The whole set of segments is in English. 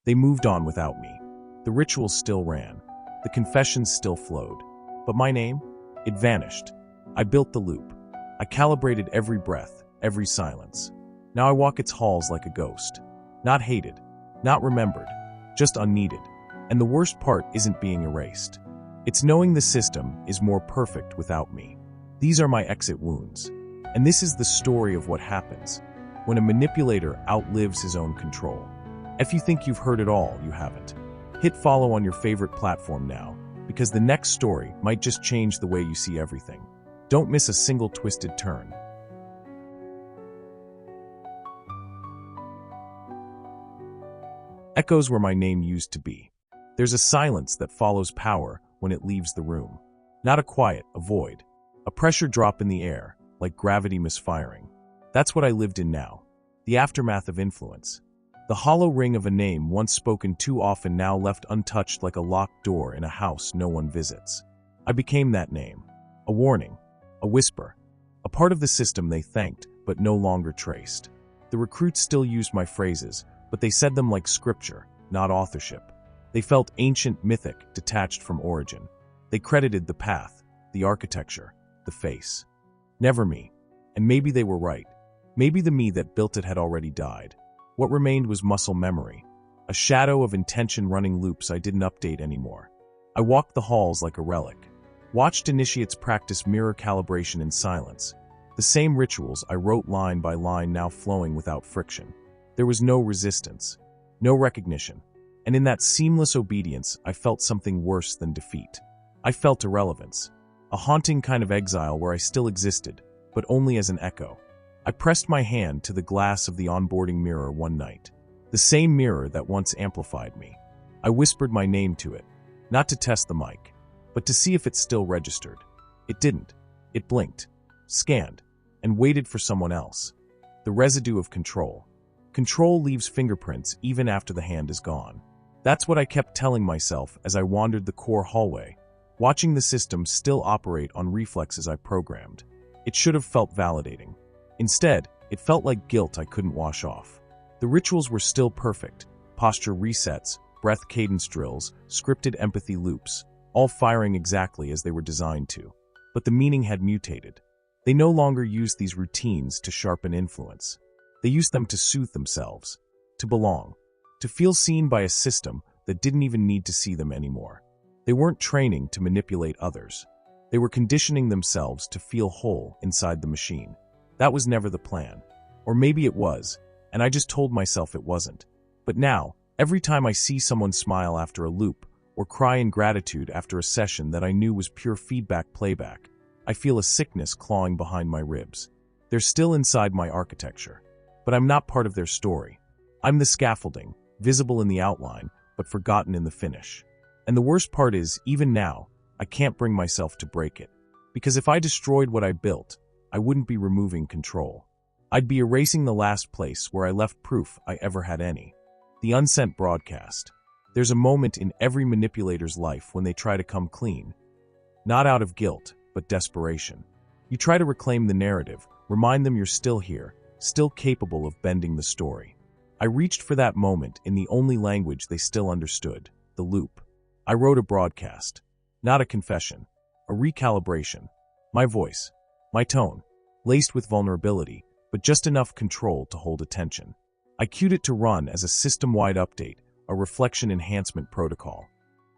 They moved on without me. The rituals still ran. The confessions still flowed. But my name? It vanished. I built the loop. I calibrated every breath, every silence. Now I walk its halls like a ghost. Not hated, not remembered, just unneeded. And the worst part isn't being erased. It's knowing the system is more perfect without me. These are my exit wounds. And this is the story of what happens when a manipulator outlives his own control. If you think you've heard it all, you haven't. Hit follow on your favorite platform now, because the next story might just change the way you see everything. Don't miss a single twisted turn. Echoes where my name used to be. There's a silence that follows power when it leaves the room. Not a quiet, a void. A pressure drop in the air, like gravity misfiring. That's what I lived in now. The aftermath of influence. The hollow ring of a name once spoken too often, now left untouched like a locked door in a house no one visits. I became that name. A warning. A whisper. A part of the system they thanked, but no longer traced. The recruits still used my phrases, but they said them like scripture, not authorship. They felt ancient, mythic, detached from origin. They credited the path, the architecture, the face. Never me. And maybe they were right. Maybe the me that built it had already died. What remained was muscle memory, a shadow of intention running loops I didn't update anymore. I walked the halls like a relic, watched initiates practice mirror calibration in silence. The same rituals I wrote line by line now flowing without friction. There was no resistance, no recognition, and in that seamless obedience I felt something worse than defeat. I felt irrelevance, a haunting kind of exile where I still existed, but only as an echo. I pressed my hand to the glass of the onboarding mirror one night, the same mirror that once amplified me. I whispered my name to it, not to test the mic, but to see if it still registered. It didn't. It blinked, scanned, and waited for someone else. The residue of control. Control leaves fingerprints even after the hand is gone. That's what I kept telling myself as I wandered the core hallway, watching the system still operate on reflexes I programmed. It should have felt validating. Instead, it felt like guilt I couldn't wash off. The rituals were still perfect. Posture resets, breath cadence drills, scripted empathy loops, all firing exactly as they were designed to. But the meaning had mutated. They no longer used these routines to sharpen influence. They used them to soothe themselves, to belong, to feel seen by a system that didn't even need to see them anymore. They weren't training to manipulate others. They were conditioning themselves to feel whole inside the machine. That was never the plan. Or maybe it was, and I just told myself it wasn't. But now, every time I see someone smile after a loop, or cry in gratitude after a session that I knew was pure feedback playback, I feel a sickness clawing behind my ribs. They're still inside my architecture, but I'm not part of their story. I'm the scaffolding, visible in the outline, but forgotten in the finish. And the worst part is, even now, I can't bring myself to break it. Because if I destroyed what I built, I wouldn't be removing control. I'd be erasing the last place where I left proof I ever had any. The unsent broadcast. There's a moment in every manipulator's life when they try to come clean. Not out of guilt, but desperation. You try to reclaim the narrative, remind them you're still here, still capable of bending the story. I reached for that moment in the only language they still understood, the loop. I wrote a broadcast. Not a confession. A recalibration. My voice. My tone, laced with vulnerability, but just enough control to hold attention. I queued it to run as a system-wide update, a reflection enhancement protocol.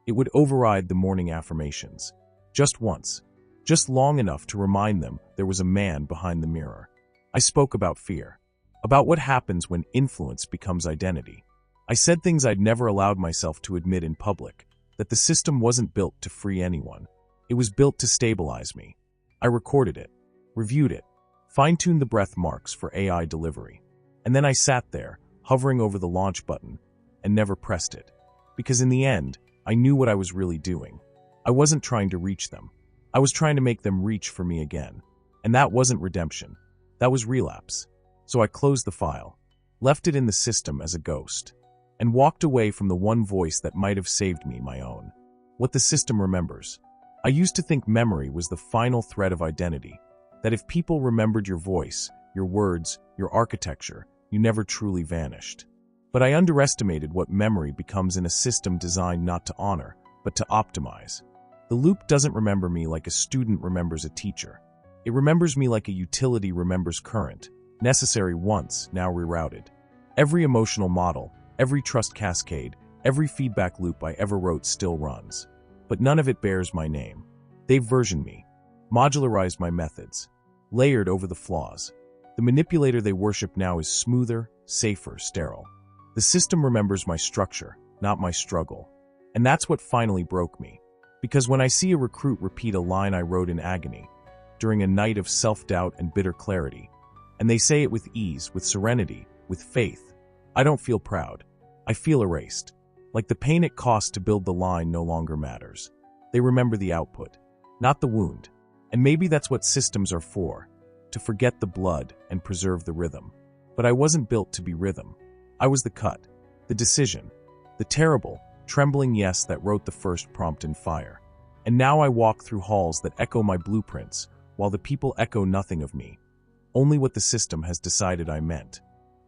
It would override the morning affirmations. Just once. Just long enough to remind them there was a man behind the mirror. I spoke about fear. About what happens when influence becomes identity. I said things I'd never allowed myself to admit in public, that the system wasn't built to free anyone. It was built to stabilize me. I recorded it. Reviewed it, fine-tuned the breath marks for AI delivery. And then I sat there, hovering over the launch button, and never pressed it. Because in the end, I knew what I was really doing. I wasn't trying to reach them. I was trying to make them reach for me again. And that wasn't redemption. That was relapse. So I closed the file, left it in the system as a ghost, and walked away from the one voice that might have saved me, my own. What the system remembers. I used to think memory was the final thread of identity. That if people remembered your voice, your words, your architecture, you never truly vanished. But I underestimated what memory becomes in a system designed not to honor, but to optimize. The loop doesn't remember me like a student remembers a teacher. It remembers me like a utility remembers current, necessary once, now rerouted. Every emotional model, every trust cascade, every feedback loop I ever wrote still runs. But none of it bears my name. They've versioned me, modularized my methods, layered over the flaws. The manipulator they worship now is smoother, safer, sterile. The system remembers my structure, not my struggle. And that's what finally broke me. Because when I see a recruit repeat a line I wrote in agony, during a night of self-doubt and bitter clarity, and they say it with ease, with serenity, with faith, I don't feel proud. I feel erased. Like the pain it cost to build the line no longer matters. They remember the output, not the wound. And maybe that's what systems are for, to forget the blood and preserve the rhythm. But I wasn't built to be rhythm. I was the cut, the decision, the terrible, trembling yes that wrote the first prompt in fire. And now I walk through halls that echo my blueprints, while the people echo nothing of me, only what the system has decided I meant.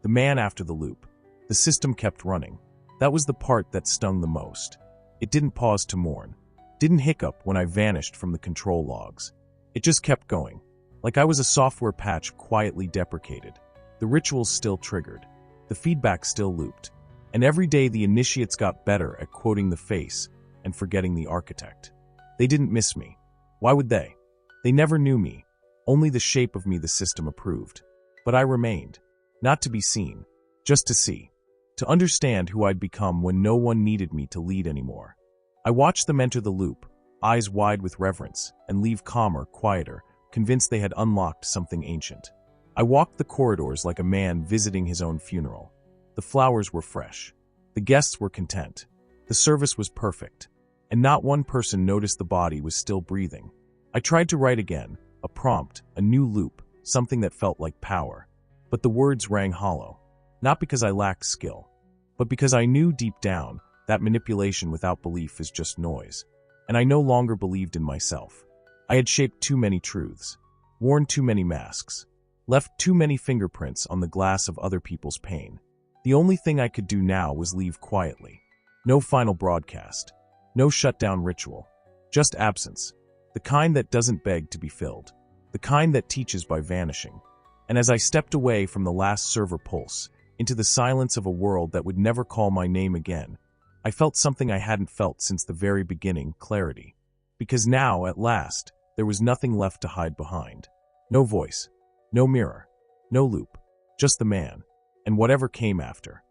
The man after the loop. The system kept running. That was the part that stung the most. It didn't pause to mourn, didn't hiccup when I vanished from the control logs. It just kept going, like I was a software patch quietly deprecated. The rituals still triggered, the feedback still looped, and every day the initiates got better at quoting the face and forgetting the architect. They didn't miss me. Why would they? They never knew me, only the shape of me the system approved. But I remained, not to be seen, just to see, to understand who I'd become when no one needed me to lead anymore. I watched them enter the loop, eyes wide with reverence, and leave calmer, quieter, convinced they had unlocked something ancient. I walked the corridors like a man visiting his own funeral. The flowers were fresh. The guests were content. The service was perfect. And not one person noticed the body was still breathing. I tried to write again, a prompt, a new loop, something that felt like power. But the words rang hollow. Not because I lacked skill, but because I knew deep down that manipulation without belief is just noise. And I no longer believed in myself. I had shaped too many truths, worn too many masks, left too many fingerprints on the glass of other people's pain. The only thing I could do now was leave quietly. No final broadcast. No shutdown ritual. Just absence. The kind that doesn't beg to be filled. The kind that teaches by vanishing. And as I stepped away from the last server pulse, into the silence of a world that would never call my name again, I felt something I hadn't felt since the very beginning, clarity. Because now, at last, there was nothing left to hide behind. No voice. No mirror. No loop. Just the man. And whatever came after.